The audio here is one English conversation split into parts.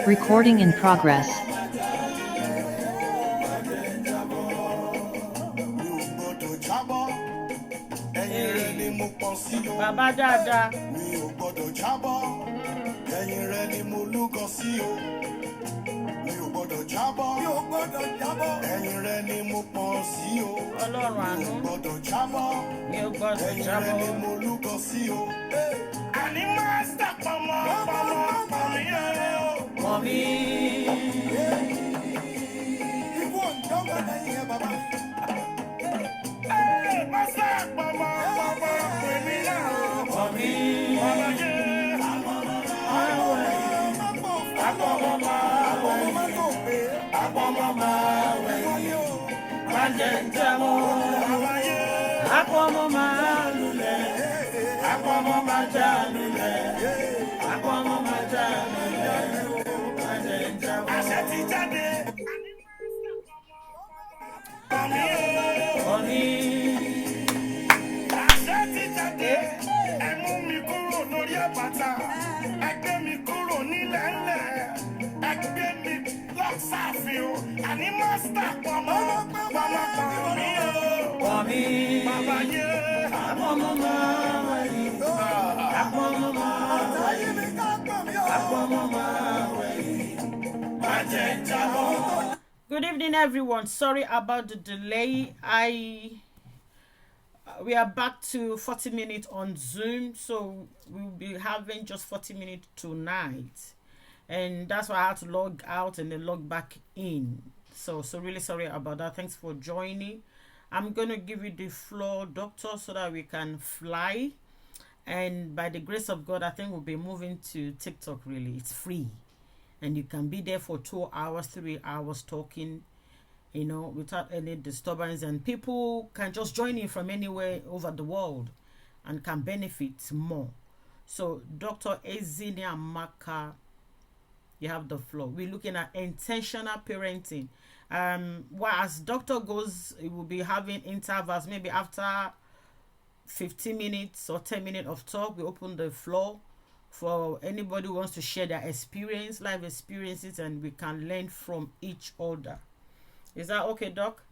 Recording in progress. Bàbá dáadáa. Mi ò gbọ́dọ̀ jábọ́, ẹ̀yìn rẹ ni mo lúgọ sí o. Mi ò gbọ́dọ̀ jábọ́, ẹ̀yìn rẹ ni mo pọ̀n sí o. Ọlọ́run àánú. Mi ò gbọ́dọ̀ jábọ́, Mi ò gbọ́dọ̀ ẹ̀yìn rẹ jábọ́. ni mo lúgọ sí o. Àní mástà pọ̀mọ́ mi yẹn o. Mọ̀ mí. Ikú òǹdó wà lẹ́yìn ẹ bàbá. Mástà pọ̀mọ́ mi yẹn o. Mọ̀ mí. Ọlọ́yẹ. Májẹ̀ ń jábọ́. Àpọ̀mọ́ máa lulẹ̀. Àpọ̀mọ́ máa já lulẹ̀. Àpọ̀mọ́ máa já lulẹ̀. Májẹ̀ ń jábọ́. Àṣẹ ti jáde. Mọ̀ mí. Àṣẹ ti jáde. Ẹ mú mi kúrò lórí àpáta. Ẹ gbé mi kúrò nílẹ̀ ńlẹ̀. Ẹ gbé mi lọ sáàfin o. Àní mástà pọ̀mọ́ mi o. Mọ̀ mí. Bàbá yé. Àpọ̀mọ́ máa wẹ̀yìn. Àpọ̀mọ́ máa wẹ̀yìn. Àpọ̀mọ́ máa wẹ̀yìn. Májẹ̀ ń jábọ́. Good evening, everyone. Sorry about the delay. We are back to 40 minutes on Zoom, so we'll be having just 40 minutes tonight, and that's why I had to log out and then log back in. So really sorry about that. Thanks for joining. I'm gonna give you the floor, Doctor, so that we can fly. And by the grace of God, I think we'll be moving to TikTok. Really, it's free. And you can be there for 2 hours, 3 hours talking, without any disturbance, and people can just join in from anywhere over the world and can benefit more. So Dr. Ezinia Maka, you have the floor. We're looking at intentional parenting. As doctor goes, it will be having intervals, maybe after 15 minutes or 10 minutes of talk. We open the floor for anybody who wants to share their experience, life experiences, and we can learn from each other. Is that okay, Doc?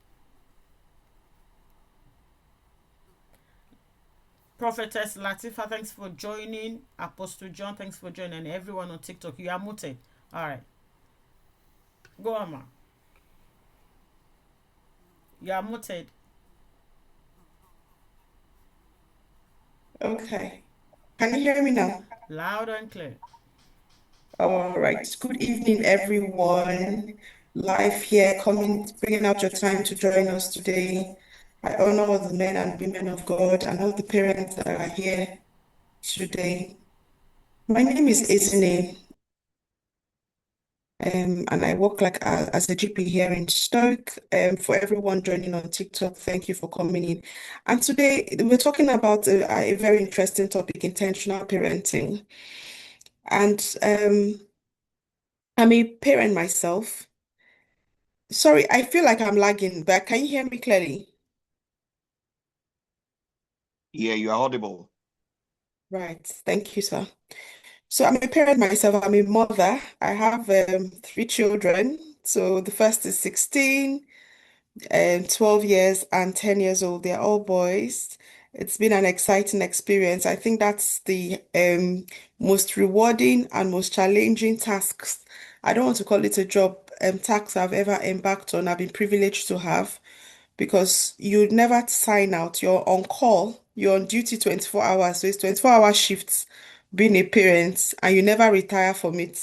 Prophetess Latifa, thanks for joining. Apostle John, thanks for joining. And everyone on TikTok, you are muted. All right. Go on, ma. You are muted. Okay. Can you hear me now? Loud and clear. All right. Good evening, everyone. Live here, bringing out your time to join us today. I honor all the men and women of God and all the parents that are here today. My name is Ezine, and I work as a GP here in Stoke. For everyone joining on TikTok, thank you for coming in. And today we're talking about a very interesting topic, intentional parenting. And I'm a parent myself. Sorry, I feel like I'm lagging, but can you hear me clearly? Yeah, you are audible. Right. Thank you, sir. So I'm a parent myself. I'm a mother. I have 3 children. So the first is 16, 12 years, and 10 years old. They're all boys. It's been an exciting experience. I think that's the most rewarding and most challenging tasks. I don't want to call it a job, task I've ever embarked on. I've been privileged to have, because you'd never sign out. You're on call. You're on duty 24 hours. So it's 24-hour shifts being a parent, and you never retire from it.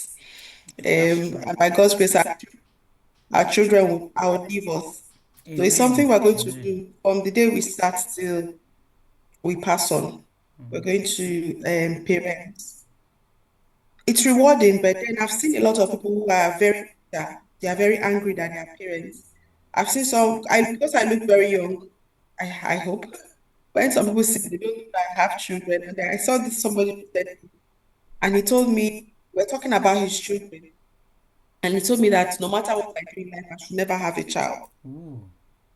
And by God's grace, our children will outlive us. So it's something we're going to do from the day we start till we pass on. We're going to parent. It's rewarding, but then I've seen a lot of people who are very bitter. They are very angry that their parents. I've seen some, because I look very young, I hope. When some people say they don't know that I have children, and then I saw this somebody who said, and he told me, we're talking about his children, and he told me that no matter what I do in life, I should never have a child.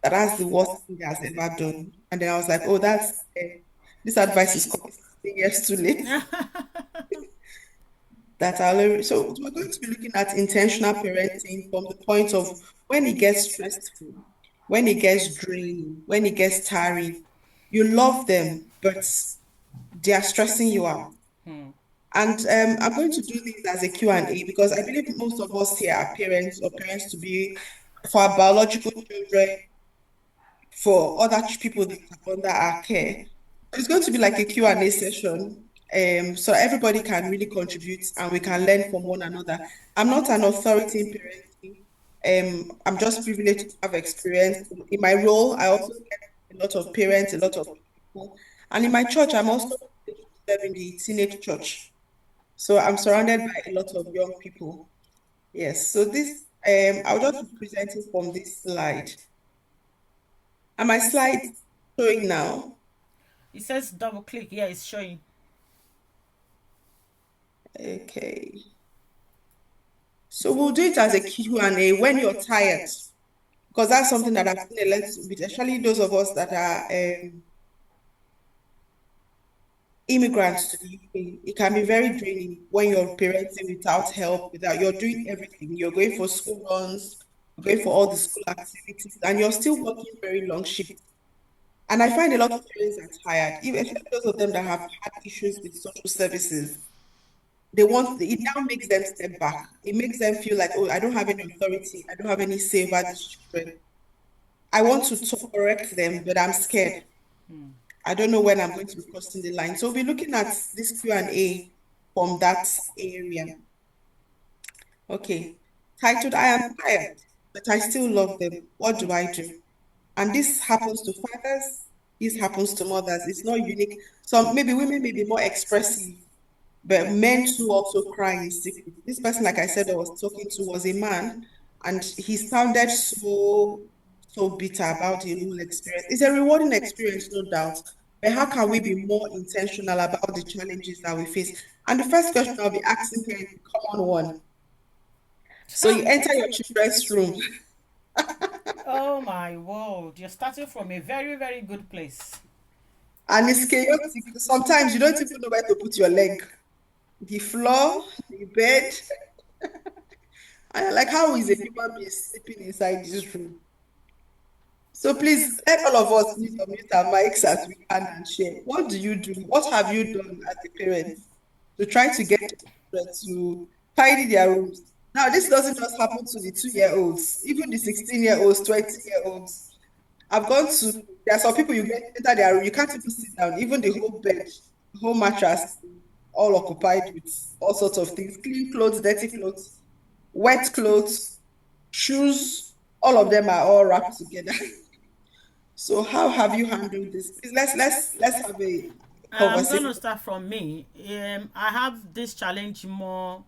That's the worst thing he has ever done. And then I was like, oh, this advice is coming 16 years too late. that are so we're going to be looking at intentional parenting from the point of when it gets stressful, when it gets draining, when it gets tiring. You love them, but they are stressing you out. And I'm going to do this as a Q&A because I believe most of us here are parents or parents to be for our biological children, for other people that are under our care. It's going to be like a Q&A session. So everybody can really contribute and we can learn from one another. I'm not an authority in parenting. I'm just privileged to have experience. In my role, I also get a lot of parents, a lot of people. And in my church, I'm also serving the teenage church. So I'm surrounded by a lot of young people. Yes. So this, I'll just be presenting from this slide. And my slide showing now. It says double click. Yeah, it's showing. Okay. So we'll do it as a Q&A when you're tired, because that's something that I've seen a lot with, especially those of us that are immigrants to the UK. It can be very draining when you're parenting without help, without you're doing everything. You're going for school runs, you're going for all the school activities, and you're still working very long shifts. And I find a lot of parents are tired, even especially those of them that have had issues with social services. It now makes them step back. It makes them feel like, oh, I don't have any authority, I don't have any say over these children. I want to correct them, but I'm scared. I don't know when I'm going to be crossing the line. So we'll be looking at this Q&A from that area. Okay. Titled, I am tired, but I still love them. What do I do? And this happens to fathers, this happens to mothers. It's not unique. So maybe women may be more expressive, but men too also cry in secret. This person, like I said, I was talking to was a man, and he sounded so bitter about the whole experience. It's a rewarding experience, no doubt. But how can we be more intentional about the challenges that we face? And the first question I'll be asking here is a common one. So you enter your children's room. Oh my word. You're starting from a very, very good place. And it's chaotic. Sometimes you don't even know where to put your leg. The floor, the bed. And you're like, how is a human being sleeping inside this room? So please, let all of us please unmute our mics as we can and share. What do you do? What have you done as a parent to try to get children to tidy their rooms? Now, this doesn't just happen to the 2-year-olds, even the 16-year-olds, 20-year-olds. I've gone to, there are some people you get enter their room, you can't even sit down, even the whole bed, the whole mattress, all occupied with all sorts of things, clean clothes, dirty clothes, wet clothes, shoes, all of them are all wrapped together. So how have you handled this? Please, let's have a I'm going conversation. to start from me. I have this challenge more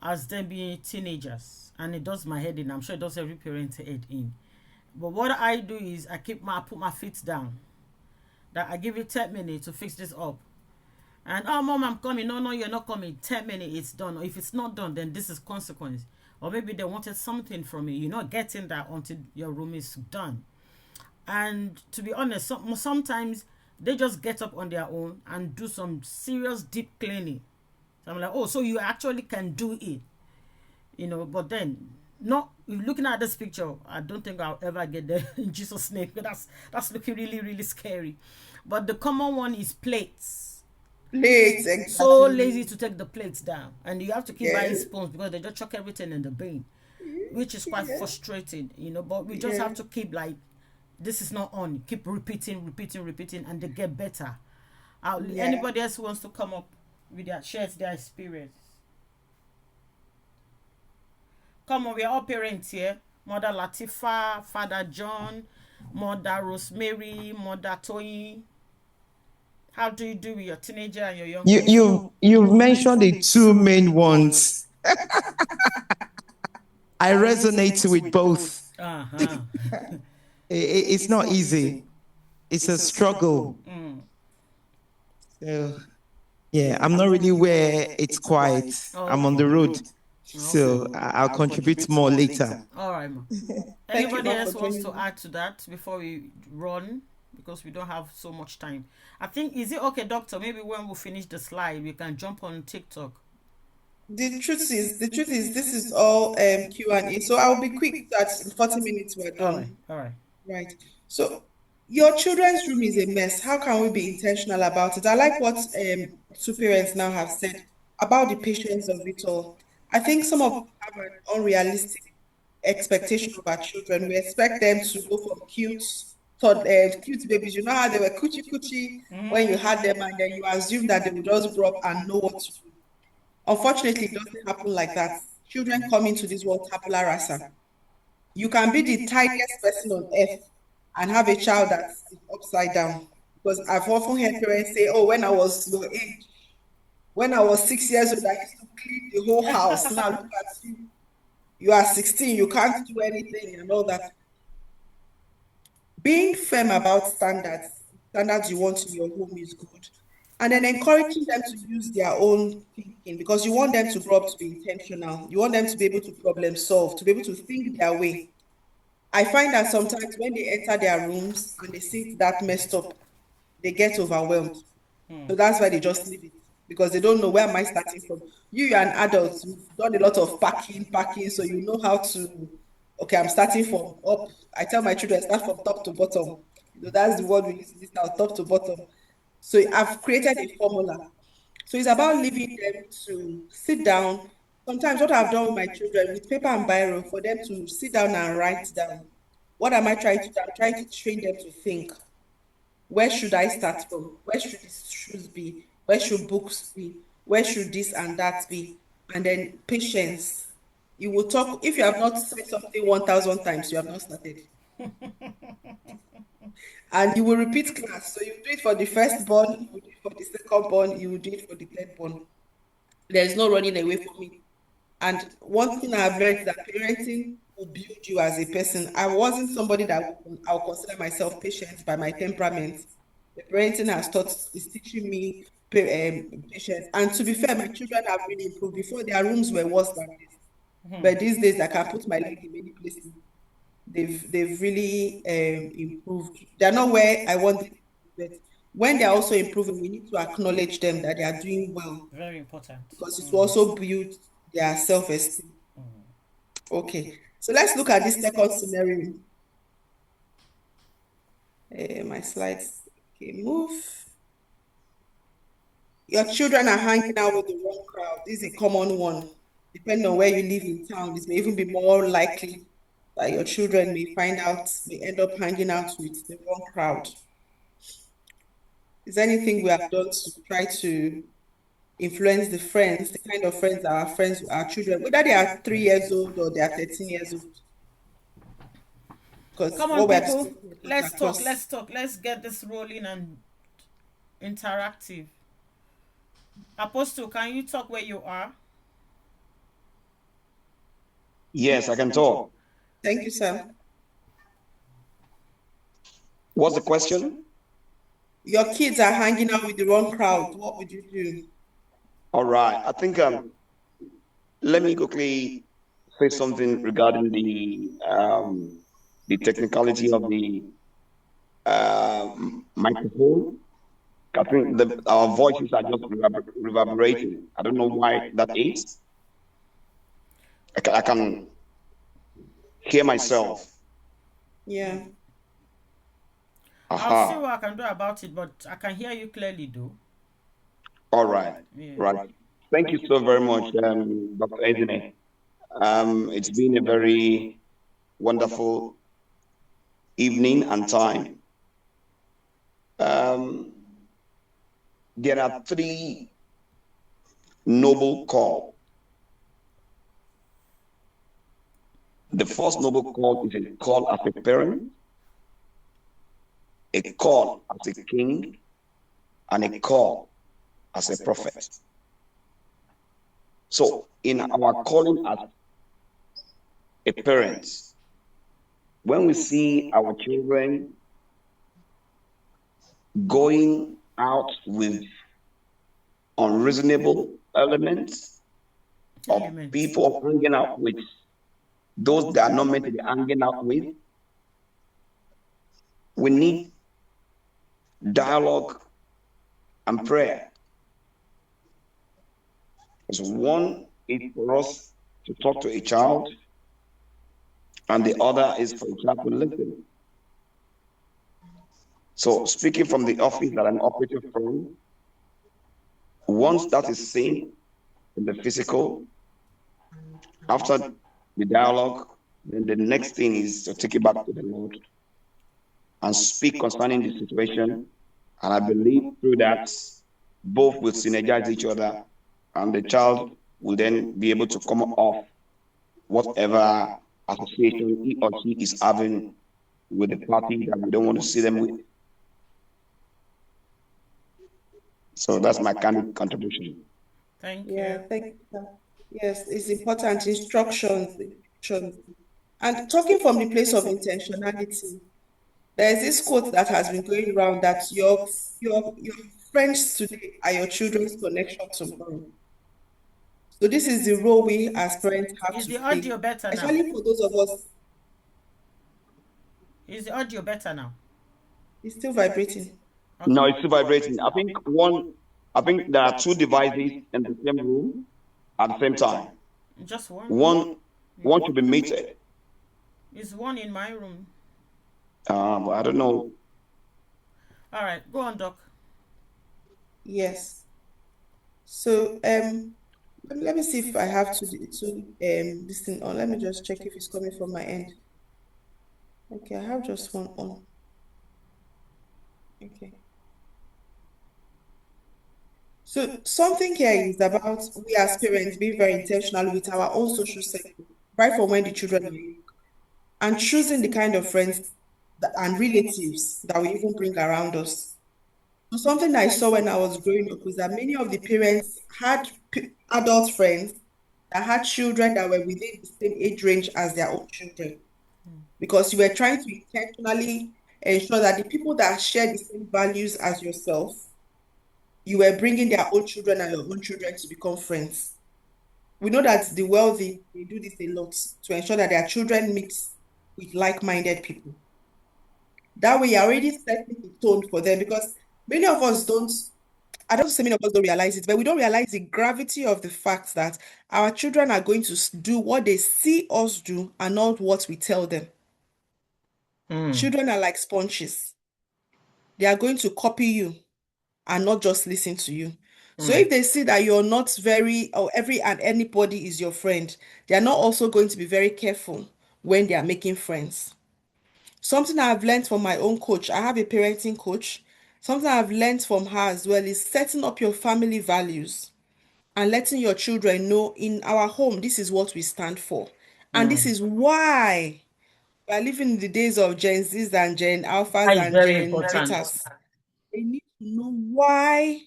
as them being teenagers, and it does my head in. I'm sure it does every parent's head in. But what I do is I put my feet down. That I give you 10 minutes to fix this up. And oh mom, I'm coming. No, you're not coming. 10 minutes, it's done. Or if it's not done, then this is consequence. Or maybe they wanted something from you. You're not getting that until your room is done. And to be honest, sometimes they just get up on their own and do some serious deep cleaning. So I'm like, oh, so you actually can do it, But then, not looking at this picture, I don't think I'll ever get there in Jesus' name. That's looking really, really scary. But the common one is plates. Plates, exactly. So lazy to take the plates down, and you have to keep buying Yes. spoons because they just chuck everything in the bin, which is quite Yeah. frustrating, But we just Yeah. have to keep like, this is not on. Keep repeating, and they get better. Yeah. Anybody else who wants to come up with shares their experience? Come on, we are all parents here. Mother Latifa, Father John, Mother Rosemary, Mother Toyi. How do you do with your teenager and your young ones? You've mentioned the two main ones. I resonate with both. Uh-huh. It's not easy. It's a struggle. So, yeah, I'm not really where it's quiet. I'm on the road. So I'll contribute more later. All right, ma. Thank you, Anybody ma, for else wants joining to me. add to that before we run? Because we don't have so much time. I think, is it okay, doctor? Maybe when we finish the slide, we can jump on TikTok. The truth is, this is all Q&A. So I'll be quick so that in 40 minutes we're All right, done. all right. Right. So your children's room is a mess. How can we be intentional about it? I like what two parents now have said about the patience of it all. I think some of us have an unrealistic expectation of our children. We expect them to go from cute babies. You know how they were coochie coochie when you had them, and then you assume that they would just grow up and know what to do. Unfortunately, it doesn't happen like that. Children come into this world tabula rasa. You can be the tiniest person on earth and have a child that's upside down. Because I've often heard parents say, "Oh, when I was your age, when I was 6 years old, I used to clean the whole house. Now look at you. You are 16, you can't do anything and all that." Being firm about standards you want in your home is good. And then encouraging them to use their own thinking, because you want them to grow up to be intentional. You want them to be able to problem solve, to be able to think their way. I find that sometimes when they enter their rooms and they see it that messed up, they get overwhelmed. So that's why they just leave it, because they don't know, where am I starting from? You're an adult, you've done a lot of packing, so you know how to, okay, I'm starting from up. I tell my children, start from top to bottom. That's the word we use in this now, top to bottom. So I've created a formula. So it's about leaving them to sit down. Sometimes what I've done with my children with paper and biro, for them to sit down and write down. What am I trying to do? I'm trying to train them to think. Where should I start from? Where should these shoes be? Where should books be? Where should this and that be? And then patience. You will talk, if you have not said something 1,000 times, you have not started. And you will repeat class. So you do it for the first born, you do it for the second born, you will do it for the third born. There's no running away from it. And one thing I've learned is that parenting will build you as a person. I wasn't somebody that I'll consider myself patient by my temperament. The parenting has taught is teaching me patience. And to be fair, my children have really improved. Before, their rooms were worse than this. But these days I can put my leg in many places. They've really improved. They're not where I want them to be, but when they're also improving, we need to acknowledge them that they are doing well, Very important. because it will also build their self-esteem. Okay, so let's look at this second scenario. My slides, okay, move. Your children are hanging out with the wrong crowd. This is a common one. Depending on where you live in town, this may even be more likely that your children may end up hanging out with the wrong crowd. Is there anything we have done to try to influence the friends, the kind of friends that our friends, our children, whether they are 3 years old or they are 13 years old? Because Come on, what we're people. discussing Let's talk. across. Let's talk. Let's get this rolling and interactive. Apostle, can you talk where you are? Yes, I can talk. Thank you, sir. What's the question? Your kids are hanging out with the wrong crowd. What would you do? All right. I think let me quickly say something regarding the technicality of the microphone. I think our voices are just reverberating. I don't know why that is. I can hear myself. Yeah. I'll see Aha. what I can do about it, but I can hear you clearly, though. All right. Yeah. Right. Thank you so very much, Dr. Ezine. It's been a very wonderful evening and time. There are three noble calls. The first noble call is a call as a parent, a call as a king, and a call as a prophet. So, in our calling as a parent, when we see our children going out with unreasonable elements, or people hanging out with those that are not meant to be hanging out with, we need dialogue and prayer. Because one is for us to talk to a child, and the other is for a child to listen. So, speaking from the office that I'm operating from, once that is seen in the physical, after the dialogue, then the next thing is to take it back to the Lord and speak concerning the situation. And I believe through that, both will synergize each other, and the child will then be able to come off whatever association he or she is having with the party that we don't want to see them with. So that's my kind of contribution. Thank Yeah, you. thank you, sir. Yes, it's important. Instructions. And talking from the place of intentionality, there's this quote that has been going around that your friends today are your children's connection tomorrow. So this is the role we as parents have Is to the play, audio better now? especially for those of us. Is the audio better now? It's still vibrating. No, Okay. it's still vibrating. I think there are two devices in the same room at the same time. Just one. One, one should be muted. Is one in my room. But I don't know. All right, go on, Doc. Yes. So let me see if I have this thing on. Let me just check if it's coming from my end. Okay, I have just one on. Okay. So something here is about we as parents being very intentional with our own social circle, right from when the children are young, and choosing the kind of friends and relatives that we even bring around us. So something I saw when I was growing up was that many of the parents had adult friends that had children that were within the same age range as their own children, because you were trying to intentionally ensure that the people that share the same values as yourself, you were bringing their own children and your own children to become friends. We know that the wealthy, they do this a lot to ensure that their children mix with like-minded people. That way, you're already setting the tone for them, because many of us don't, I don't say many of us don't realize it, but we don't realize the gravity of the fact that our children are going to do what they see us do and not what we tell them. Children are like sponges. They are going to copy you and not just listen to you. So if they see that you're not very, or every and anybody is your friend, they are not also going to be very careful when they are making friends. Something I've learned from my own coach, I have a parenting coach. Something I've learned from her as well is setting up your family values and letting your children know in our home, this is what we stand for. And this is why we are living in the days of Gen Zs and Gen Alphas That is and very Gen important. Zetas. They need to know why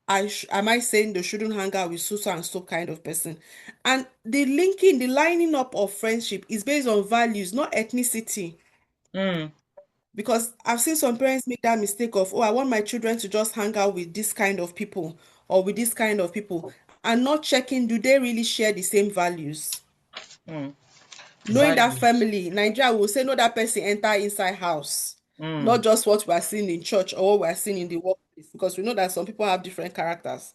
am I saying they shouldn't hang out with so and so kind of person. And the lining up of friendship is based on values, not ethnicity. Because I've seen some parents make that mistake of, oh, I want my children to just hang out with this kind of people or with this kind of people, and not checking, do they really share the same values? Knowing that Values. family, Nigeria will say, no, that person enter inside house, not just what we are seeing in church or what we are seeing in the workplace, because we know that some people have different characters.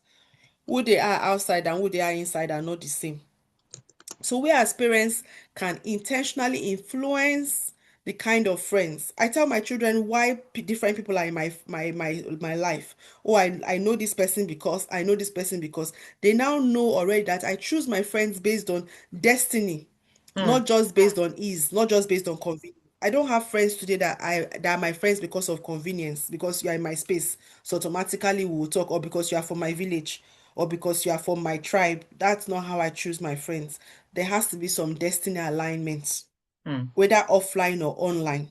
Who they are outside and who they are inside are not the same. So we as parents can intentionally influence the kind of friends. I tell my children why different people are in my life. Oh, I know this person because I know this person because they now know already that I choose my friends based on destiny, not just based on ease, not just based on convenience. I don't have friends today that are my friends because of convenience, because you are in my space, so automatically we will talk, or because you are from my village, or because you are from my tribe. That's not how I choose my friends. There has to be some destiny alignment, whether offline or online.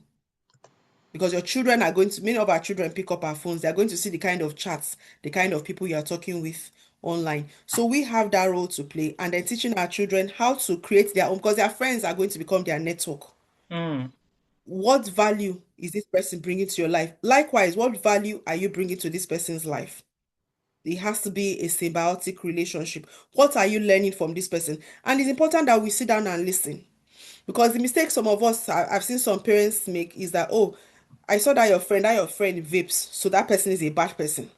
Because your children are going to, many of our children pick up our phones, they're going to see the kind of chats, the kind of people you are talking with online. So we have that role to play, and then teaching our children how to create their own, because their friends are going to become their network. What value is this person bringing to your life? Likewise, what value are you bringing to this person's life? It has to be a symbiotic relationship. What are you learning from this person? And it's important that we sit down and listen. Because the mistake some of us, I've seen some parents make, is that, oh, I saw that your friend vapes, so that person is a bad person.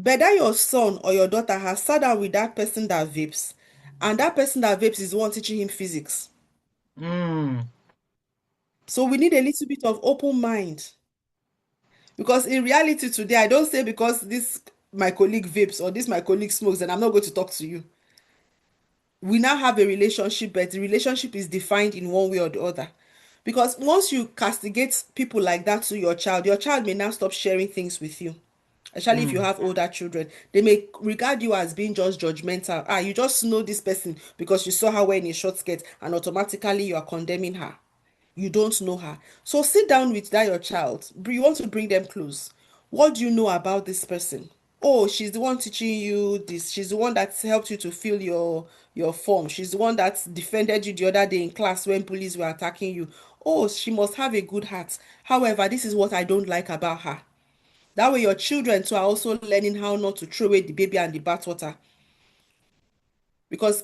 better your son or your daughter has sat down with that person that vapes, and that person that vapes is the one teaching him physics. So we need a little bit of open mind. Because in reality today, I don't say because this my colleague vapes or this my colleague smokes, and I'm not going to talk to you. We now have a relationship, but the relationship is defined in one way or the other. Because once you castigate people like that to your child may now stop sharing things with you. Especially if you have older children, they may regard you as being just judgmental. Ah, you just know this person because you saw her wearing a short skirt, and automatically you are condemning her. You don't know her. So sit down with that your child. You want to bring them close. What do you know about this person? Oh, she's the one teaching you this. She's the one that helped you to fill your form. She's the one that defended you the other day in class when police were attacking you. Oh, she must have a good heart. However, this is what I don't like about her. That way your children too are also learning how not to throw away the baby and the bathwater. Because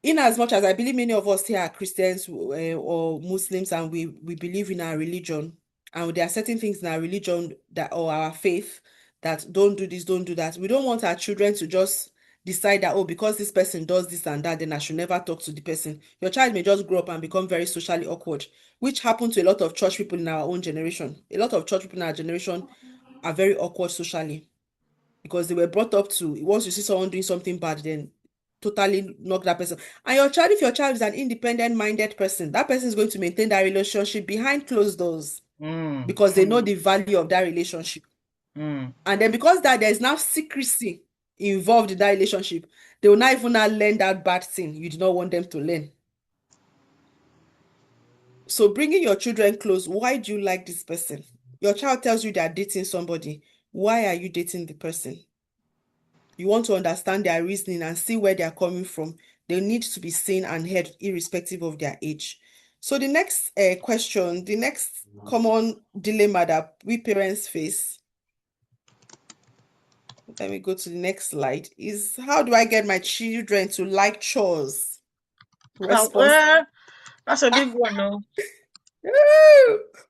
in as much as I believe many of us here are Christians or Muslims, and we believe in our religion, and there are certain things in our religion that or our faith that don't do this, don't do that. We don't want our children to just decide that, oh, because this person does this and that, then I should never talk to the person. Your child may just grow up and become very socially awkward, which happened to a lot of church people in our own generation. A lot of church people in our generation are very awkward socially because they were brought up to, once you see someone doing something bad, then totally knock that person. And your child, if your child is an independent minded person, that person is going to maintain that relationship behind closed doors because they know the value of that relationship. And then because that there's now secrecy involved in that relationship, they will not even now learn that bad thing you do not want them to learn. So bringing your children close, why do you like this person? Your child tells you they are dating somebody. Why are you dating the person? You want to understand their reasoning and see where they are coming from. They need to be seen and heard irrespective of their age. So the next question, the next common dilemma that we parents face, let me go to the next slide, is how do I get my children to like chores? Response. That's a big one, no?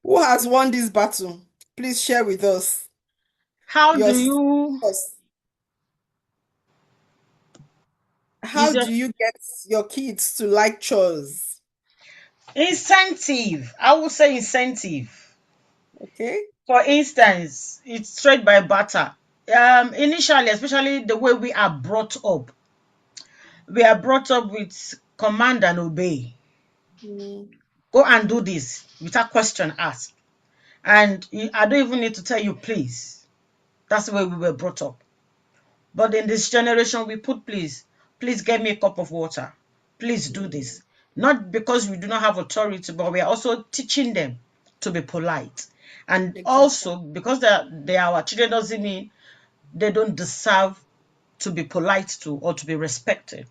Who has won this battle? Please share with us. How Your do you How is your do you get your kids to like chores? incentive? I would say incentive. Okay. For instance, it's straight by barter. Initially, especially the way we are brought up with command and obey. Mm, Go and do this without question asked. And I don't even need to tell you, please. That's the way we were brought up. But in this generation, we put please. Please get me a cup of water. Please do this. Not because we do not have authority, but we are also teaching them to be polite. And exactly. also, because they are our children, doesn't mean they don't deserve to be polite to or to be respected.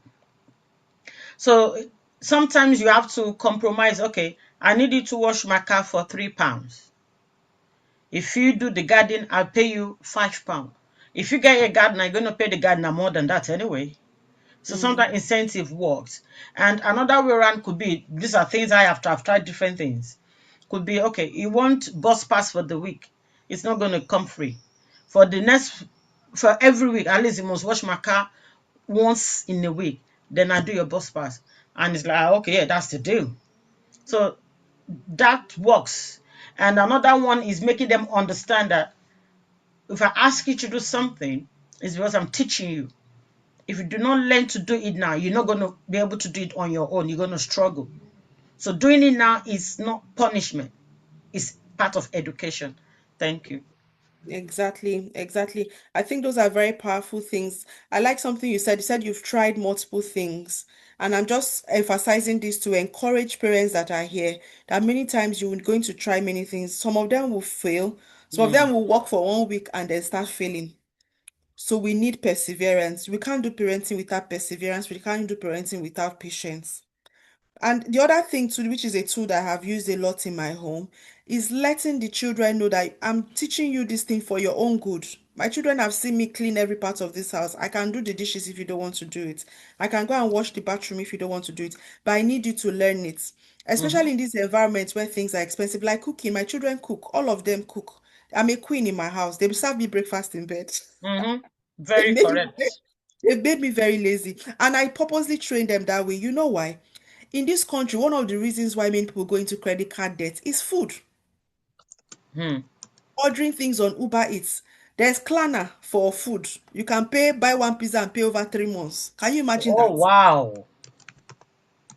So sometimes you have to compromise. Okay, I need you to wash my car for £3. If you do the garden, I'll pay you £5. If you get a gardener, you're going to pay the gardener more than that anyway. So Mm, sometimes incentive works. And another way around could be, these are things I've tried different things. Could be, okay, you want bus pass for the week. It's not going to come free. For every week, at least you must wash my car once in a week. Then I do your bus pass. And it's like, okay, yeah, that's the deal. So that works. And another one is making them understand that if I ask you to do something, it's because I'm teaching you. If you do not learn to do it now, you're not going to be able to do it on your own. You're going to struggle. So doing it now is not punishment. It's part of education. Thank you. exactly, exactly. I think those are very powerful things. I like something you said. You said you've tried multiple things. And I'm just emphasizing this to encourage parents that are here that many times you're going to try many things. Some of them will fail. Some of them will work for 1 week and then start failing. So we need perseverance. We can't do parenting without perseverance. We can't do parenting without patience. And the other thing too, which is a tool that I have used a lot in my home, is letting the children know that I'm teaching you this thing for your own good. My children have seen me clean every part of this house. I can do the dishes if you don't want to do it. I can go and wash the bathroom if you don't want to do it. But I need you to learn it. Especially in this environment where things are expensive, like cooking. My children cook. All of them cook. I'm a queen in my house. They serve me breakfast in bed. Mm-hmm. They Very made me, correct. they made me very lazy. And I purposely trained them that way. You know why? In this country, one of the reasons why many people go into credit card debt is food. Hmm. Ordering things on Uber Eats. There's Klarna for food. You can buy one pizza and pay over 3 months. Can you imagine Oh, that? wow.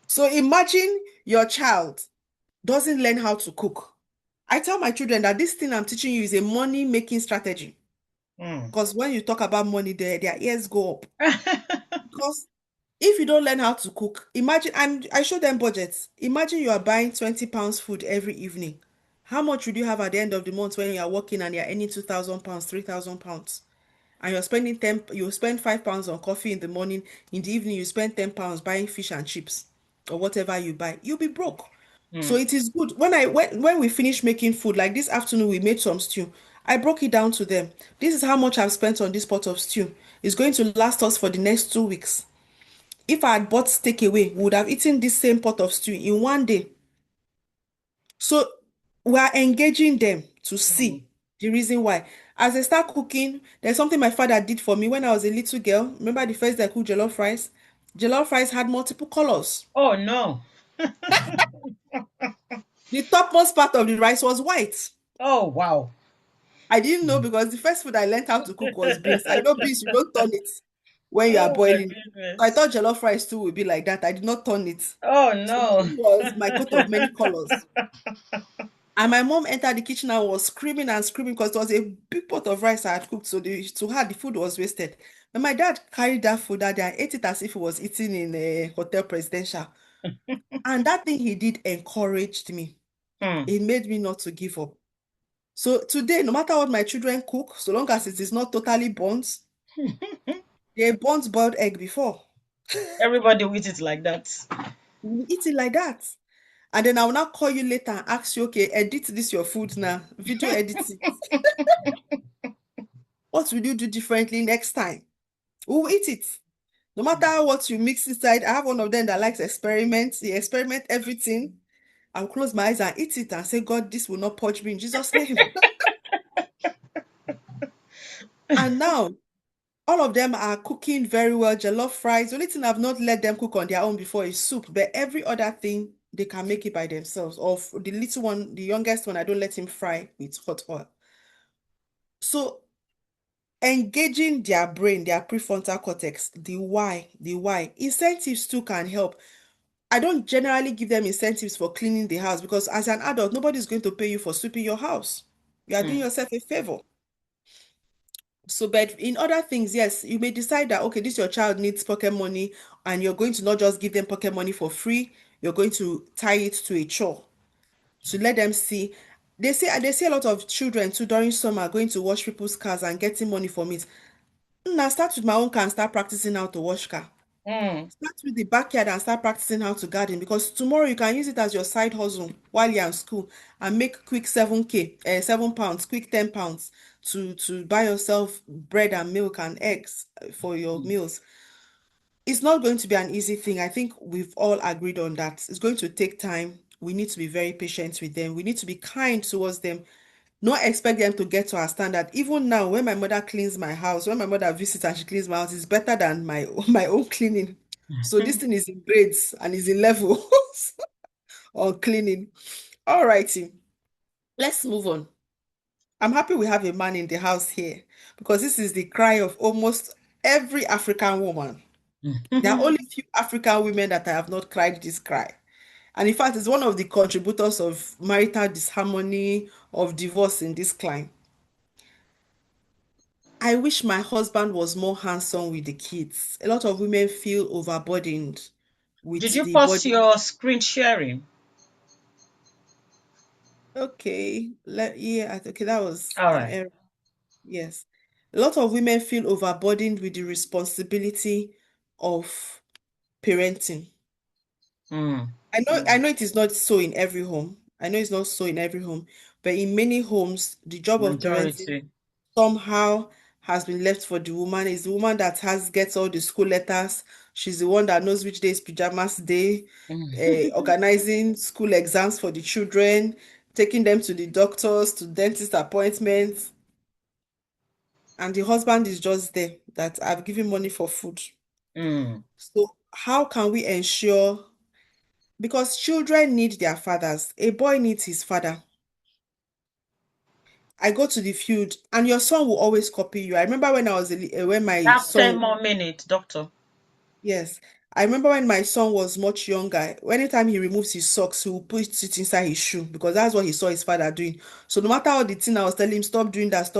So imagine your child doesn't learn how to cook. I tell my children that this thing I'm teaching you is a money making strategy. Hmm. Because when you talk about money, their ears go up. Because if you don't learn how to cook, imagine, and I show them budgets. Imagine you are buying 20 pounds food every evening. How much would you have at the end of the month when you are working and you're earning 2,000 pounds, 3,000 pounds? And you're spending 10, you spend 5 pounds on coffee in the morning, in the evening, you spend 10 pounds buying fish and chips or whatever you buy. You'll be broke. Hmm. So it is good. When we finish making food, like this afternoon, we made some stew. I broke it down to them. This is how much I've spent on this pot of stew. It's going to last us for the next 2 weeks. If I had bought takeaway, we would have eaten this same pot of stew in one day. So we are engaging them to Hmm. see the reason why. As they start cooking, there's something my father did for me when I was a little girl. Remember the first day I cooked jollof rice? Jollof rice had multiple colors. Oh, no. The topmost part of the rice was white. Oh, wow. I didn't know because the first food I learned how to cook was beans. I know beans, you don't turn it when you are Oh, my boiling. So I goodness. thought jollof rice too would be like that. I did not turn it. Oh, So no. mine was my coat of many colors. And my mom entered the kitchen and was screaming and screaming because it was a big pot of rice I had cooked. So to her, the food was wasted. And my dad carried that food that day and ate it as if he was eating in a hotel presidential. And that thing he did encouraged me. Hmm. It made me not to give up. So today, no matter what my children cook, so long as it is not totally burnt, they burnt boiled egg before. Everybody will eat it like that. We eat it like that. And then I will now call you later and ask you, okay, edit this your food now. Video editing. What will you do differently next time? We will eat it. No matter what you mix inside, I have one of them that likes experiments. He experiment everything. I'll close my eyes and eat it and say, God, this will not purge me in Jesus' name. And now all of them are cooking very well. Jollof rice. The only thing I've not let them cook on their own before is soup, but every other thing they can make it by themselves. Or the little one, the youngest one, I don't let him fry with hot oil. So engaging their brain, their prefrontal cortex, the why. Incentives too can help. I don't generally give them incentives for cleaning the house because as an adult, nobody's going to pay you for sweeping your house. You are doing Hmm. yourself a favor. So, but in other things, yes, you may decide that, okay, this your child needs pocket money, and you're going to not just give them pocket money for free, you're going to tie it to a chore to let them see. They say a lot of children too during summer going to wash people's cars and getting money from it. Now start with my own car and start practicing how to wash car. Hmm. Start with the backyard and start practicing how to garden because tomorrow you can use it as your side hustle while you're in school and make quick 7K, 7 pounds, quick 10 pounds to buy yourself bread and milk and eggs for your meals. It's not going to be an easy thing. I think we've all agreed on that. It's going to take time. We need to be very patient with them. We need to be kind towards them, not expect them to get to our standard. Even now, when my mother cleans my house, when my mother visits and she cleans my house, it's better than my my own cleaning. So this thing is in grades and is in levels on cleaning. All righty, let's move on. I'm happy we have a man in the house here because this is the cry of almost every African woman. There are only few African women that I have not cried this cry. And in fact, it's one of the contributors of marital disharmony, of divorce in this climate. I wish my husband was more hands-on with the kids. A lot of women feel overburdened Did with you the pause body. your screen sharing? Okay, okay, that was All an right. error. Yes. A lot of women feel overburdened with the responsibility of parenting. Hmm. I know it is not so in every home. I know it's not so in every home, but in many homes, the job of parenting Majority. somehow has been left for the woman. It's the woman that has gets all the school letters. She's the one that knows which day is pajamas day, Hmm. organizing school exams for the children, taking them to the doctors, to dentist appointments, and the husband is just there that I've given money for food. Mm. So how can we ensure, because children need their fathers, a boy needs his father. I go to the field and your son will always copy you. I remember when I was when my Have 10 son, more minutes, doctor. yes, I remember when my son was much younger, anytime he removes his socks, he will put it inside his shoe because that's what he saw his father doing. So no matter how the thing I was telling him, stop doing that,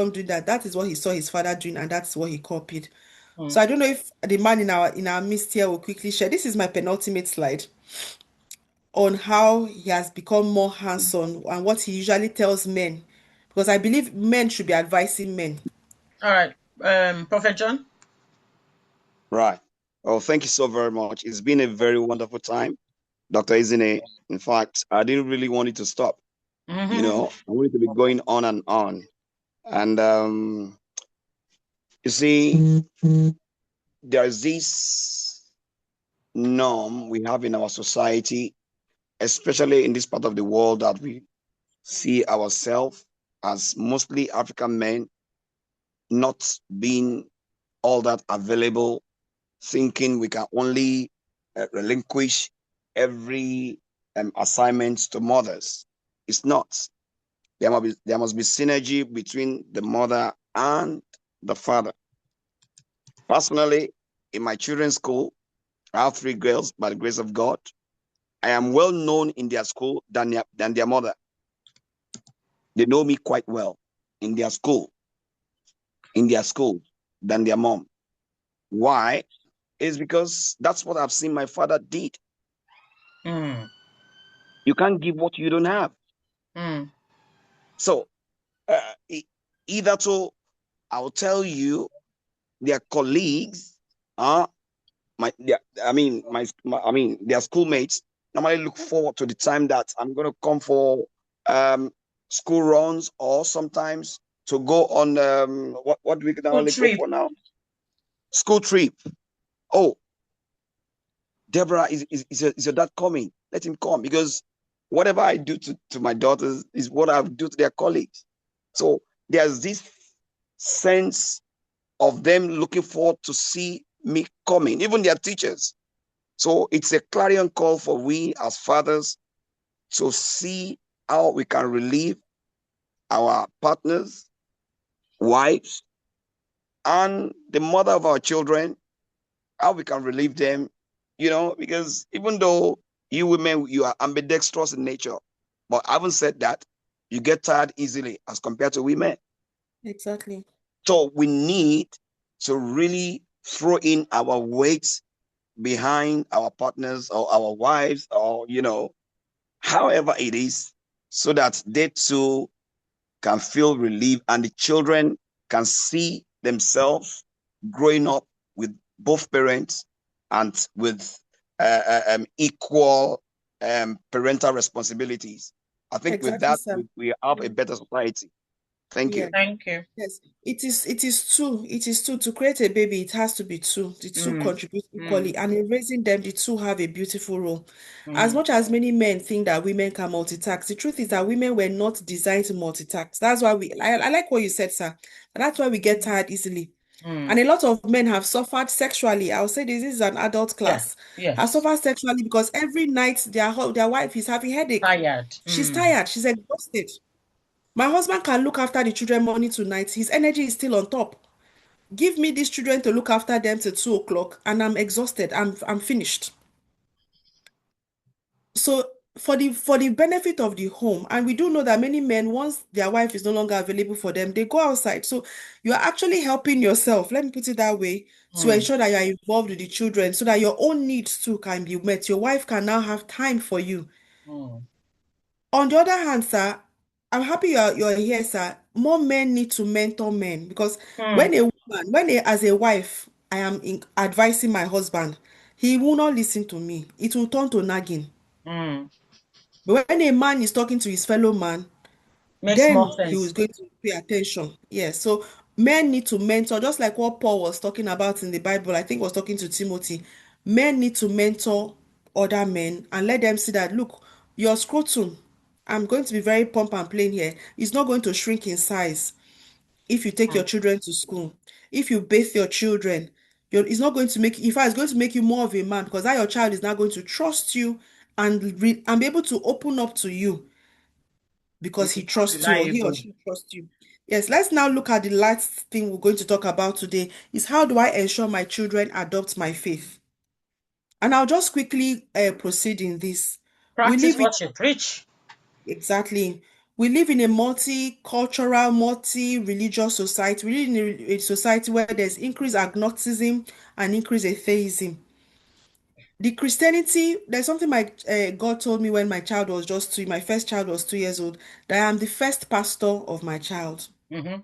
that is what he saw his father doing and that's what he copied. So Mm. I don't know if the man in our midst here will quickly share. This is my penultimate slide on how he has become more hands-on and what he usually tells men. Because I believe men should be advising men. All right. Prophet John. Right. Oh, thank you so very much. It's been a very wonderful time, Dr. Izine. In fact, I didn't really want it to stop. Mm-hmm. I wanted to be going on and on. And you see, there's this norm we have in our society, especially in this part of the world, that we see ourselves as mostly African men not being all that available, thinking we can only relinquish every assignment to mothers. It's not. There must be synergy between the mother and the father. Personally, in my children's school, I have three girls by the grace of God. I am well known in their school than their mother. They know me quite well in their school, than their mom. Why? Is because that's what I've seen my father did. Mm. You can't give what you don't have. Mm. So either to, I'll tell you, their colleagues, their schoolmates normally look forward to the time that I'm going to come for um, school runs, or sometimes to go on what do we School normally go trip. for now? School trip. Oh, Deborah, is your dad coming? Let him come, because whatever I do to my daughters is what I do to their colleagues. So there's this sense of them looking forward to see me coming, even their teachers. So it's a clarion call for we as fathers to see how we can relieve our partners, wives, and the mother of our children, how we can relieve them, because even though you women, you are ambidextrous in nature, but having said that, you get tired easily as compared to women. Exactly. So we need to really throw in our weight behind our partners or our wives, or however it is, so that they too can feel relief and the children can see themselves growing up with both parents and with equal parental responsibilities. I think with Exactly, that, sir. we have a better society. Thank Yeah. you. Thank you. Yes, it is two to create a baby. It has to be two. The two Mm. contribute Mm. equally, and in raising them, the two have a beautiful role. As Mm. much as many men think that women can multitask, the truth is that women were not designed to multitask. That's why I like what you said, sir. And that's why we get tired easily. And Mm. a lot of men have suffered sexually. I'll say this is an adult Yeah. class. Have Yes. suffered sexually because every night their wife is having headache. Tired. She's Mm. tired. She's exhausted. My husband can look after the children morning to night. His energy is still on top. Give me these children to look after them till 2 o'clock, and I'm exhausted. I'm finished. So for the benefit of the home, and we do know that many men, once their wife is no longer available for them, they go outside. So you are actually helping yourself, let me put it that way, to Mm. ensure that you are involved with the children so that your own needs too can be met. Your wife can now have time for you. Mm. On the other hand, sir, I'm happy you're here, sir. More men need to mentor men because Mm. as a wife, I am advising my husband, he will not listen to me. It will turn to nagging. Mm. But when a man is talking to his fellow man, Makes more then he sense. was going to pay attention. Yes. So men need to mentor, just like what Paul was talking about in the Bible. I think was talking to Timothy. Men need to mentor other men and let them see that, look, your scrotum I'm going to be very plump and plain here. It's not going to shrink in size if you take your children to school. If you bathe your children, it's not going to make, in fact, it's going to make you more of a man, because that your child is now going to trust you and be able to open up to you because he trusts you, or he or Reliable. she trusts you. Yes, let's now look at the last thing we're going to talk about today is how do I ensure my children adopt my faith? And I'll just quickly proceed in this. We Practice live in what you preach. Exactly. We live in a multicultural, multi-religious society. We live in a society where there's increased agnosticism and increased atheism. The Christianity, there's something my God told me when my child was just two, my first child was 2 years old, that I am the first pastor of my child. Mm-hmm.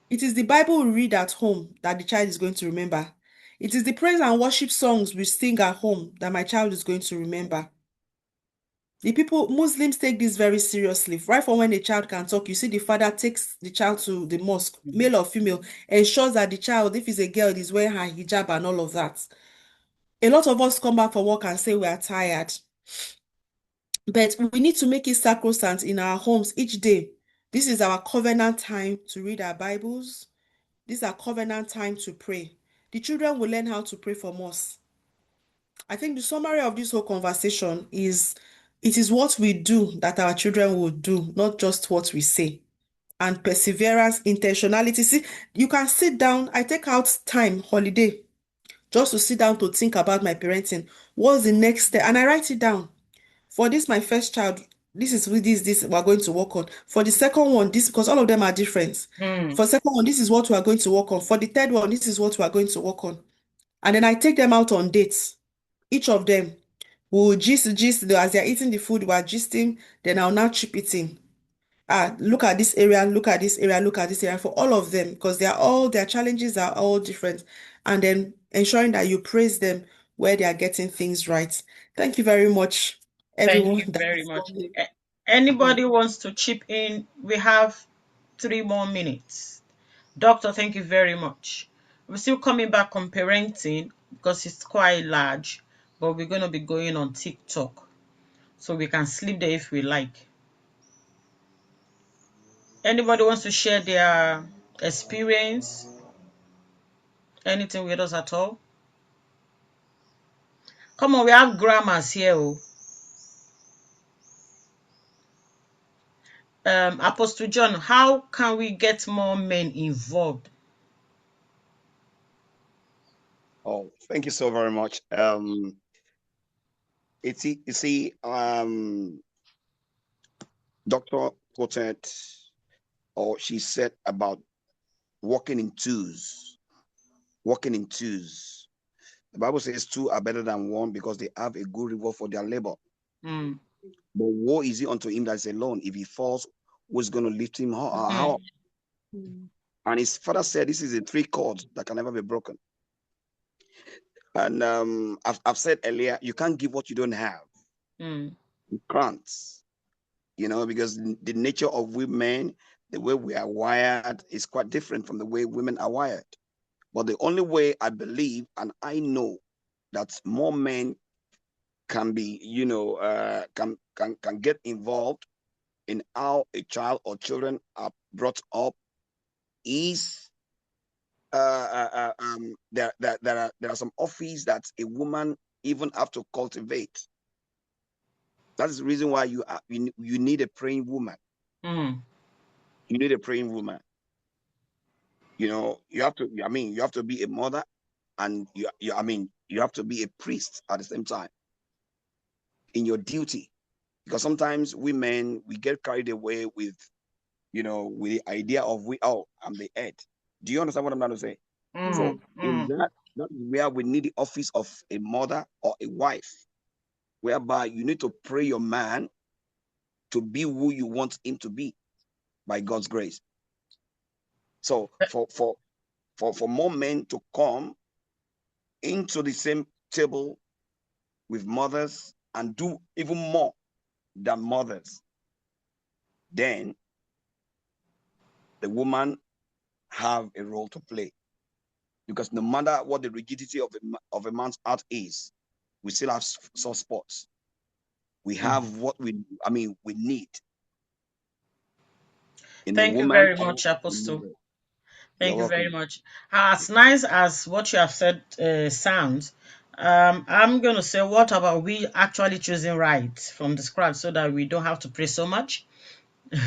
It is the Bible we read at home that the child is going to remember. It is the praise and worship songs we sing at home that my child is going to remember. Muslims take this very seriously. Right from when a child can talk, you see the father takes the child to the mosque, male or female, ensures that the child, if it's a girl, is wearing her hijab and all of that. A lot of us come back from work and say we are tired. But we need to make it sacrosanct in our homes each day. This is our covenant time to read our Bibles. This is our covenant time to pray. The children will learn how to pray from us. I think the summary of this whole conversation is it is what we do that our children will do, not just what we say. And perseverance, intentionality. See, you can sit down. I take out time, holiday, just to sit down to think about my parenting. What's the next step? And I write it down. For this, my first child, this is with this we're going to work on. For the second one, this, because all of them are different. Mm. For the second one, this is what we are going to work on. For the third one, this is what we are going to work on. And then I take them out on dates. Each of them will gist, as they're eating the food, we're gisting, then I'll now chip it in. Look at this area, look at this area, look at this area for all of them, because their challenges are all different. And then ensuring that you praise them where they are getting things right. Thank you very much, Thank everyone you that very has much. come here. Anybody wants to chip in? We have 3 more minutes. Doctor, thank you very much. We're still coming back on parenting because it's quite large, but we're going to be going on TikTok. So we can sleep there if we like. Anybody wants to share their experience? Anything with us at all? Come on, we have grammars here. Apostle John, how can we get more men involved? Oh, thank you so very much. Doctor quoted, or she said about walking in twos. Walking in twos. The Bible says two are better than one because they have a good reward for their labor. Mm. But woe is it unto him that is alone. If he falls, who's going to lift him up? And his father said, this is a three chords that can never be broken. And I've said earlier, you can't give what you don't have. Mm. You can't, because the nature of women, the way we are wired is quite different from the way women are wired. But the only way I believe and I know that more men can be, can get involved in how a child or children are brought up is there are some office that a woman even have to cultivate. That is the reason why you need a praying woman. Mm. You need a praying woman. You have to be a mother, and you have to be a priest at the same time in your duty. Because sometimes we get carried away with the idea of I'm the head. Do you understand what I'm trying to say? So in that is where we need the office of a mother or a wife, whereby you need to pray your man to be who you want him to be by God's grace. So for more men to come into the same table with mothers and do even more than mothers, then the woman have a role to play. Because no matter what the rigidity of a man's heart is, we still have soft spots. We have what we need in a Thank you woman very or much, a Apostle. mother. You're Thank you very welcome. much. As nice as what you have said sounds, I'm going to say, what about we actually choosing right from the scratch so that we don't have to pray so much?